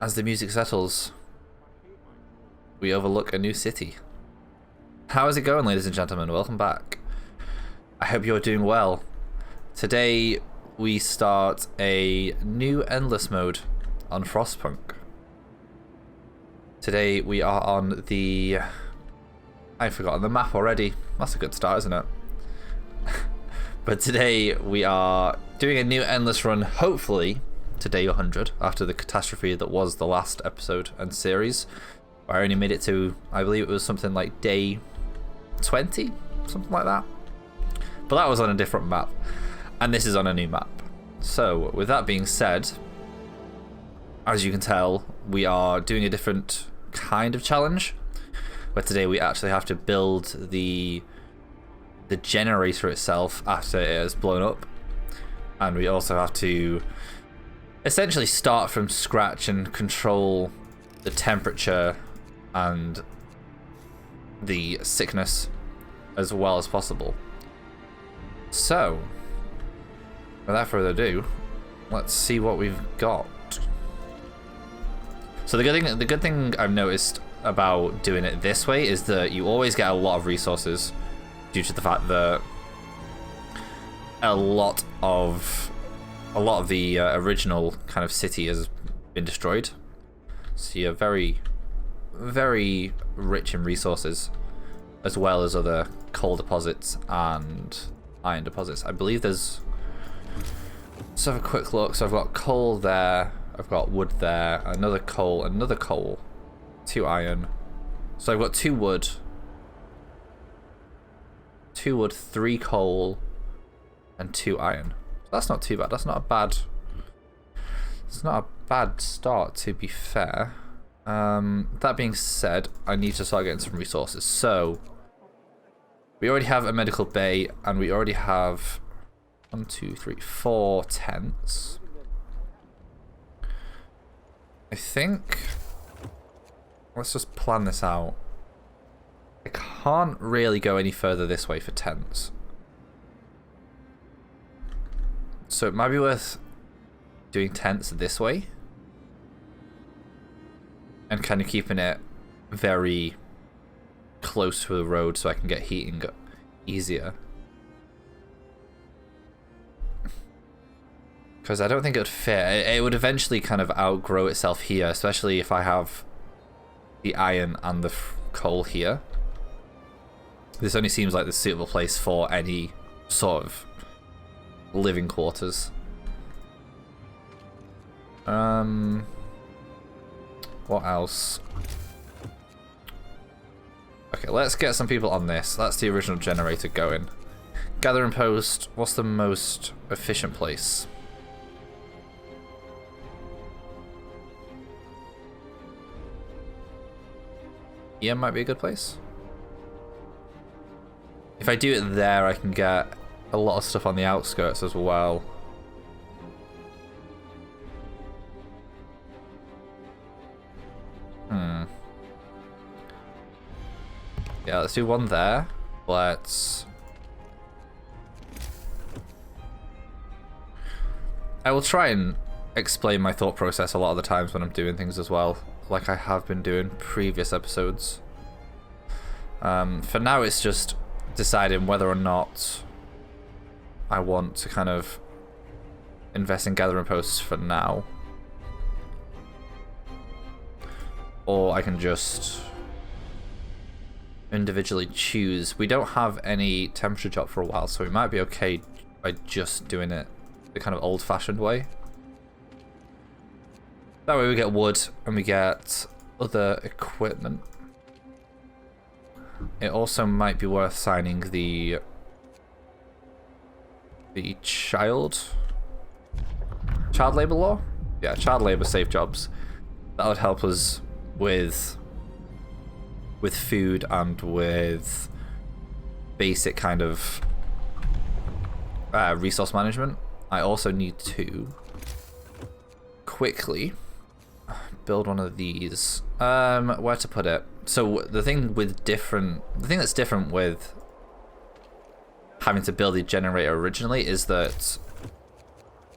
As the music settles, we overlook a new city. How is it going, ladies and gentlemen? Welcome back. I hope you're doing well. Today we start a new endless mode on Frostpunk. Today we are on the... I've forgotten the map already. That's a good start, isn't it? But today we are doing a new endless run, hopefully to day 100, after the catastrophe that was the last episode and series. I only made it to, I believe it was something like day 20, something like that. But that was on a different map, and this is on a new map. So with that being said, as you can tell, we are doing a different kind of challenge, where today we actually have to build the generator itself after it has blown up, and we also have to essentially start from scratch and control the temperature and the sickness as well as possible. So without further ado, let's see what we've got. So the good thing I've noticed about doing it this way is that you always get a lot of resources, due to the fact that a lot of the original kind of city has been destroyed. So you're very, very rich in resources, as well as other coal deposits and iron deposits. I believe there's... Let's have a quick look. So I've got coal there, I've got wood there, another coal, 2 iron. So I've got 2 wood, 3 coal, and 2 iron. That's not too bad. That's not a bad... It's not a bad start, to be fair. That being said, I need to start getting some resources. So we already have a medical bay, and we already have 1, 2, 3, 4 tents. I think... Let's just plan this out. I can't really go any further this way for tents. So it might be worth doing tents this way. And kind of keeping it very close to the road so I can get heating easier. Because I don't think it would fit. It would eventually kind of outgrow itself here, especially if I have the iron and the coal here. This only seems like the suitable place for any sort of living quarters. What else? Okay, let's get some people on this. That's the original generator going. Gather and post. What's the most efficient place? Here might be a good place. If I do it there, I can get a lot of stuff on the outskirts as well. Yeah, let's do one there. Let's... I will try and explain my thought process a lot of the times when I'm doing things as well, like I have been doing previous episodes. For now, it's just deciding whether or not I want to kind of invest in gathering posts for now, or I can just individually choose. We don't have any temperature drop for a while, so we might be okay by just doing it the kind of old-fashioned way. That way we get wood and we get other equipment. It also might be worth signing the child labor law? Yeah, child labor save jobs. That would help us with food and with basic kind of resource management. I also need to quickly build one of these. Where to put it? So the thing that's different with having to build the generator originally is that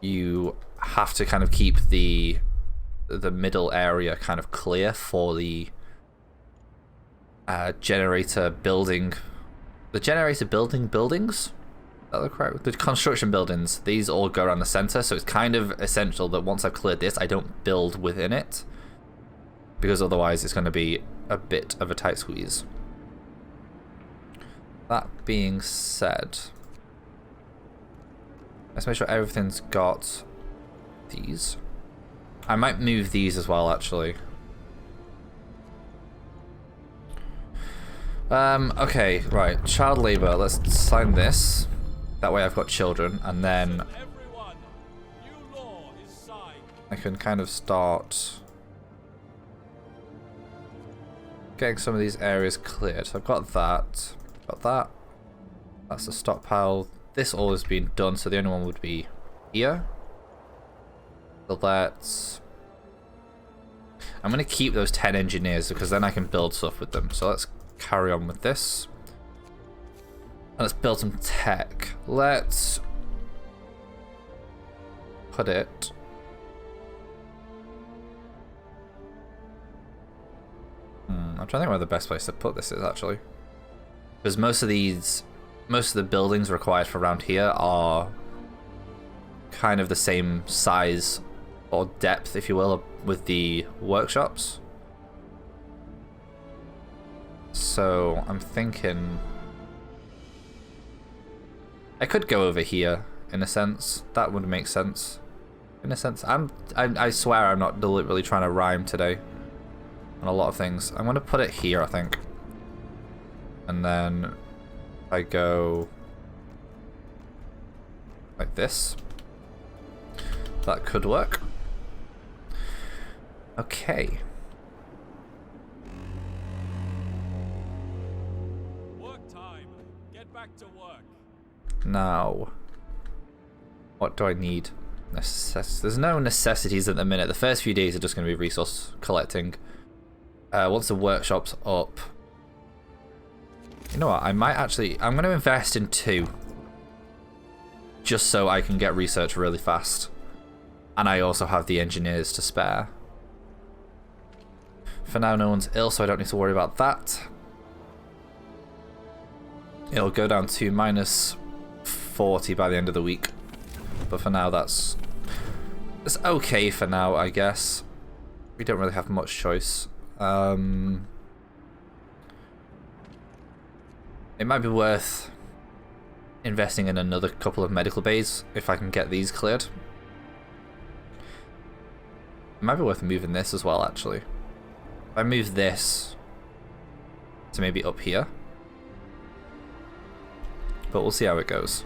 you have to kind of keep the the middle area kind of clear for the generator building. The generator building buildings? Is that the correct? The construction buildings. These all go around the center, so it's kind of essential that once I've cleared this, I don't build within it, because otherwise it's going to be a bit of a tight squeeze. That being said, let's make sure everything's got these. I might move these as well, actually. Okay, right. Child labor. Let's sign this. That way I've got children, and then I can kind of start getting some of these areas cleared. So I've got that. Got that. That's the stockpile. This all has been done, so the only one would be here. So let's... I'm going to keep those 10 engineers because then I can build stuff with them. So let's carry on with this. And let's build some tech. Let's put it... I'm trying to think where the best place to put this is, actually. Because most of the buildings required for around here are kind of the same size or depth, if you will, with the workshops. So I'm thinking I could go over here in a sense. That would make sense. In a sense, I swear I'm not deliberately trying to rhyme today on a lot of things. I'm gonna put it here, I think, and then I go like this. That could work. Okay. Work time. Get back to work. Now, what do I need? There's no necessities at the minute. The first few days are just going to be resource collecting. Once the workshop's up, you know what? I'm going to invest in 2, just so I can get research really fast, and I also have the engineers to spare. For now, no one's ill, so I don't need to worry about that. It'll go down to minus 40 by the end of the week, but for now it's okay for now, I guess. We don't really have much choice. It might be worth investing in another couple of medical bays if I can get these cleared. It might be worth moving this as well, actually. If I move this to maybe up here, but we'll see how it goes.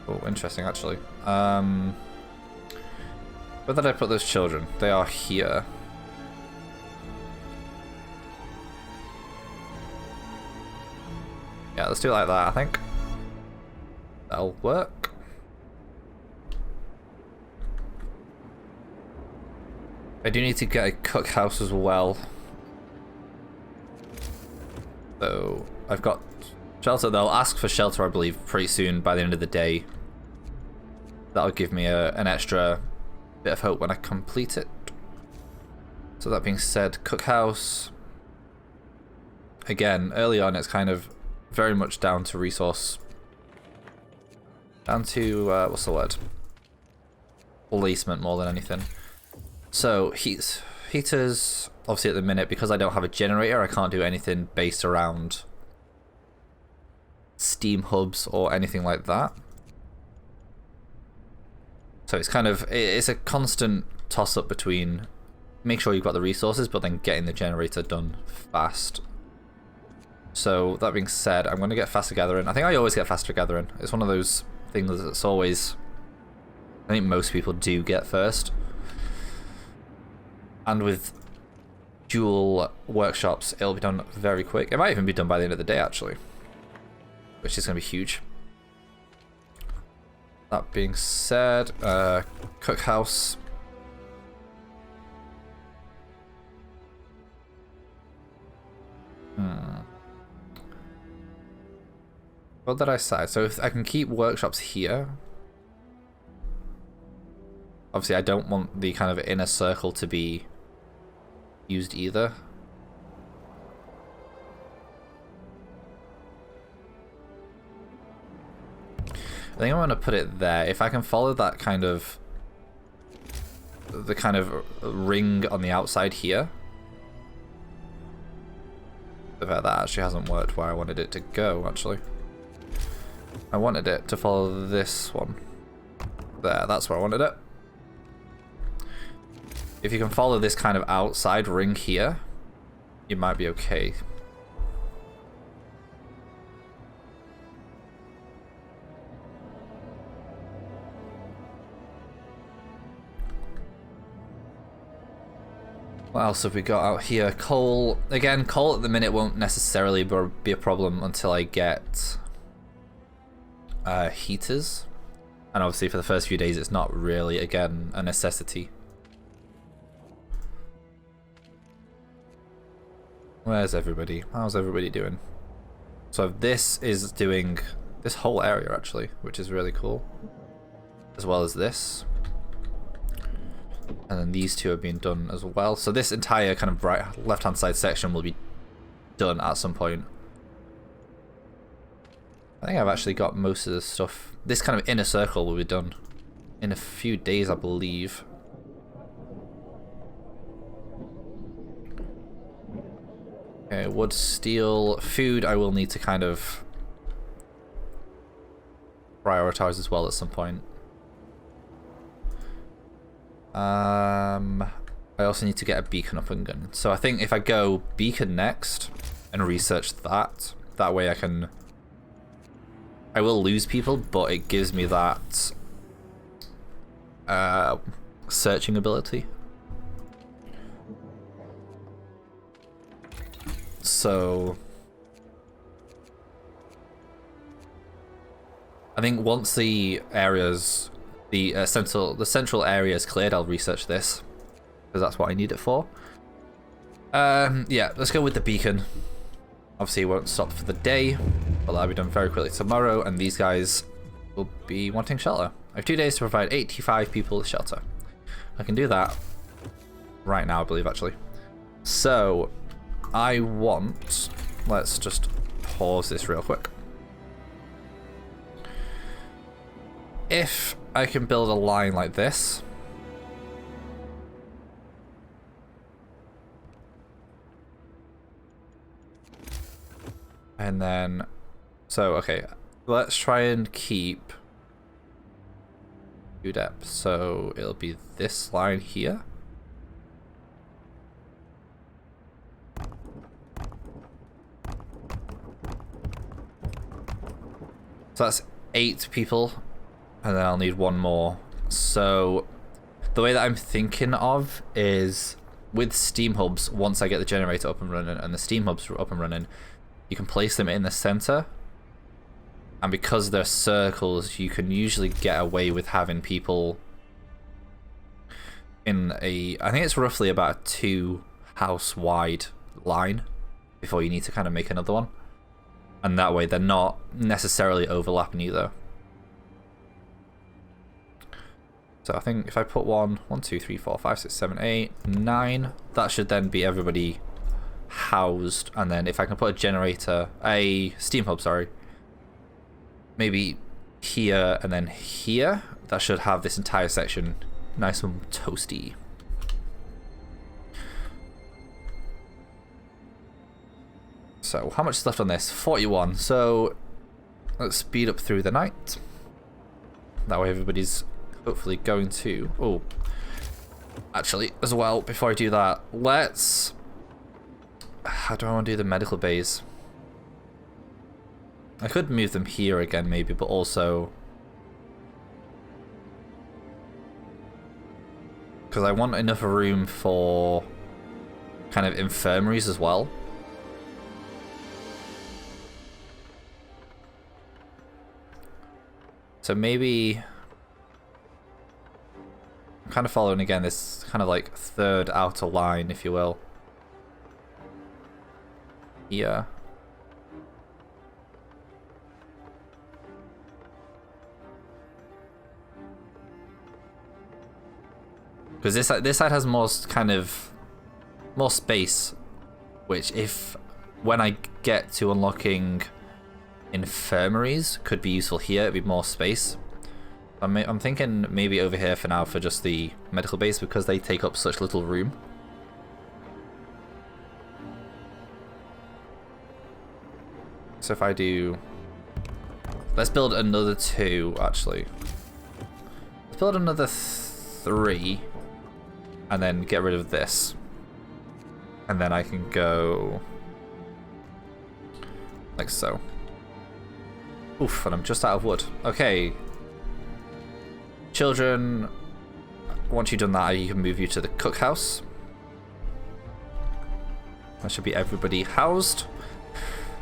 Oh, interesting, actually. Where did I put those children? They are here. Yeah, let's do it like that, I think. That'll work. I do need to get a cookhouse as well. So, I've got shelter. They'll ask for shelter, I believe, pretty soon by the end of the day. That'll give me an extra bit of hope when I complete it. So that being said, cookhouse. Again, early on it's kind of very much down to resource. Down to, what's the word? Placement more than anything. So, heaters, obviously at the minute, because I don't have a generator, I can't do anything based around steam hubs or anything like that. So it's kind of, it's a constant toss-up between make sure you've got the resources, but then getting the generator done fast. So that being said, I'm going to get faster gathering. I think I always get faster gathering. It's one of those things that's always, I think most people do get first. And with dual workshops, it'll be done very quick. It might even be done by the end of the day, actually, which is going to be huge. That being said, cookhouse. What did I say? So if I can keep workshops here, Obviously, I don't want the kind of inner circle to be used either. I think I'm going to put it there. If I can follow that kind of... the kind of ring on the outside here. The fact that actually hasn't worked where I wanted it to go, actually. I wanted it to follow this one. There, that's where I wanted it. If you can follow this kind of outside ring here, you might be okay. What else have we got out here? Coal. Again, coal at the minute won't necessarily be a problem until I get heaters. And obviously for the first few days it's not really, again, a necessity. Where's everybody? How's everybody doing? So this is doing this whole area actually, which is really cool. As well as this. And then these two are being done as well. So this entire kind of right left-hand side section will be done at some point. I think I've actually got most of the stuff. This kind of inner circle will be done in a few days, I believe. Okay, wood, steel, food I will need to kind of prioritize as well at some point. I also need to get a beacon up and going. So I think if I go beacon next and research that, that way I will lose people, but it gives me that searching ability. So I think once the areas, the central area is cleared, I'll research this because that's what I need it for. Yeah, let's go with the beacon. Obviously, it won't stop for the day, but that'll be done very quickly tomorrow, and these guys will be wanting shelter. I have 2 days to provide 85 people with shelter. I can do that right now, I believe, actually. So, I want... let's just pause this real quick. If I can build a line like this... and then... so, okay. Let's try and keep... depth. So, it'll be this line here. So that's 8 people, and then I'll need 1 more. So the way that I'm thinking of is with steam hubs, once I get the generator up and running and the steam hubs are up and running, you can place them in the center. And because they're circles, you can usually get away with having people in a, I think it's roughly about a 2 house wide line before you need to kind of make another one. And that way they're not necessarily overlapping either. So I think if I put 1, 2, 3, 4, 5, 6, 7, 8, 9, that should then be everybody housed. And then if I can put a generator, a steam hub, sorry, maybe here and then here, that should have this entire section nice and toasty. So how much is left on this? 41. So let's speed up through the night. That way everybody's hopefully going to... oh, actually, as well, before I do that, let's... how do I want to do the medical bays? I could move them here again maybe, but also... because I want enough room for kind of infirmaries as well. So maybe... I'm kind of following again this kind of like third outer line, if you will. Here. Because this side has more kind of more space, which when I get to unlocking infirmaries could be useful here. It'd be more space. I'm thinking maybe over here for now for just the medical base because they take up such little room. So if I do, let's build another 2 actually. Let's build another 3 and then get rid of this. And then I can go like so. Oof, and I'm just out of wood. Okay. Children, once you've done that, you can move you to the cookhouse. That should be everybody housed,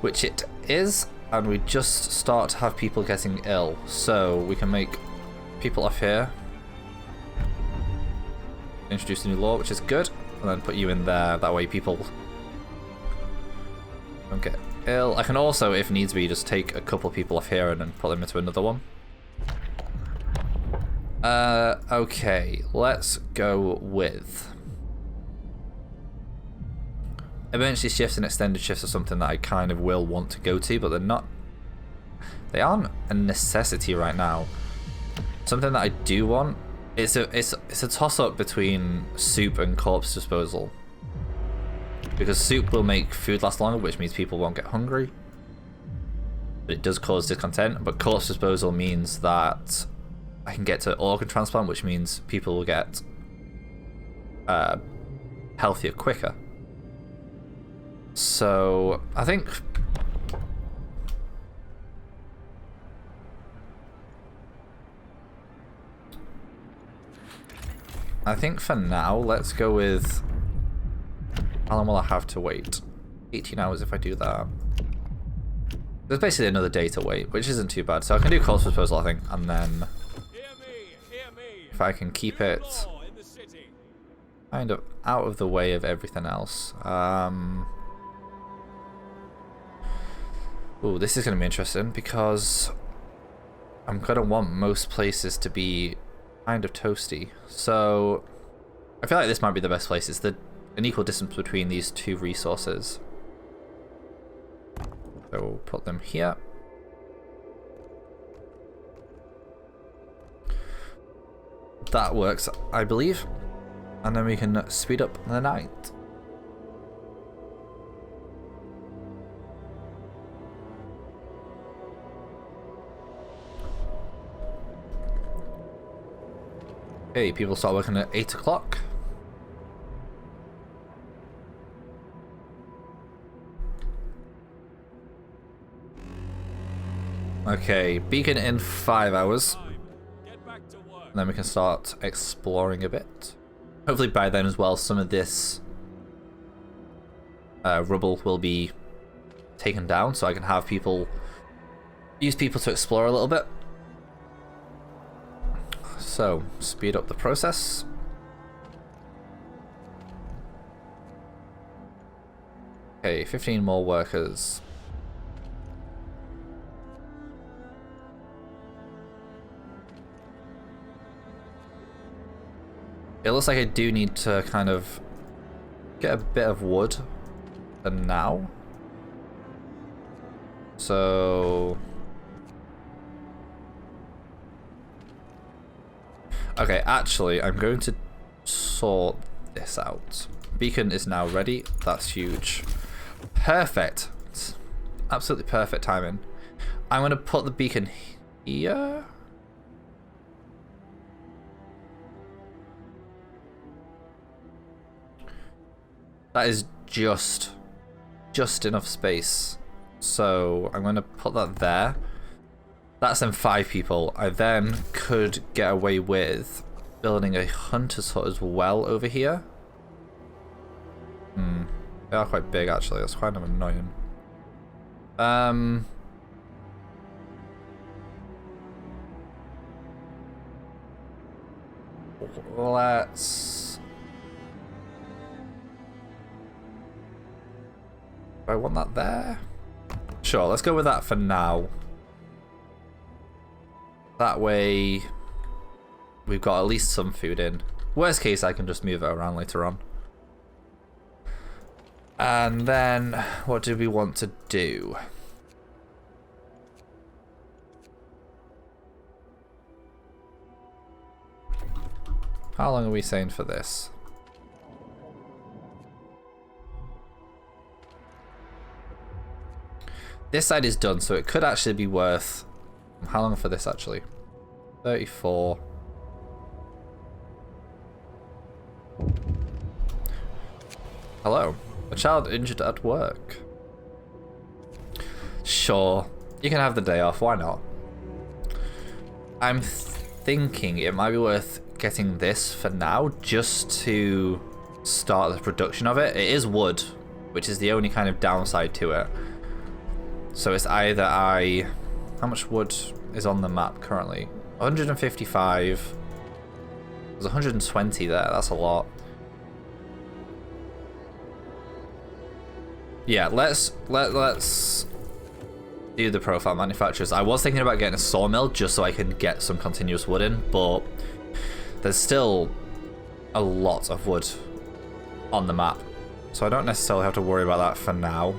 which it is. And we just start to have people getting ill. So we can make people off here. Introduce a new law, which is good. And then put you in there. That way people don't get ill. I can also, if needs be, just take a couple people off here and then put them into another one. Okay, let's go with emergency shifts and extended shifts are something that I kind of will want to go to, but they aren't a necessity right now. Something that I do want, it's a toss-up between soup and corpse disposal. Because soup will make food last longer, which means people won't get hungry. But it does cause discontent, but corpse disposal means that I can get to organ transplant, which means people will get healthier quicker. So I think for now, let's go with how long will I have to wait? 18 hours if I do that. There's basically another day to wait, which isn't too bad. So I can do corpse disposal, I think, and then if I can keep it kind of out of the way of everything else. Ooh, this is going to be interesting because I'm going to want most places to be kind of toasty. So I feel like this might be the best place. It's an equal distance between these 2 resources. So we'll put them here. That works, I believe. And then we can speed up the night. Okay, people start working at 8 o'clock. Okay, beacon in 5 hours. And then we can start exploring a bit. Hopefully by then as well, some of this rubble will be taken down, so I can have use people to explore a little bit. So, speed up the process. Okay, 15 more workers. It looks like I do need to kind of get a bit of wood for now. So... okay, actually, I'm going to sort this out. Beacon is now ready. That's huge. Perfect. It's absolutely perfect timing. I'm going to put the beacon here. That is just enough space. So I'm going to put that there. That's then 5 people. I then could get away with building a hunter's hut as well over here. They are quite big actually, that's kind of annoying. Let's... do I want that there? Sure, let's go with that for now. That way we've got at least some food in. Worst case, I can just move it around later on. And then, what do we want to do? How long are we saying for this? This side is done, so it could actually be worth... How long for this, actually? 34. Hello. A child injured at work. Sure. You can have the day off. Why not? I'm thinking it might be worth getting this for now, just to start the production of it. It is wood, which is the only kind of downside to it. So it's either how much wood is on the map currently? 155. There's 120 there. That's a lot. Yeah, let's do the profile manufacturers. I was thinking about getting a sawmill just so I can get some continuous wood in, but there's still a lot of wood on the map, so I don't necessarily have to worry about that for now.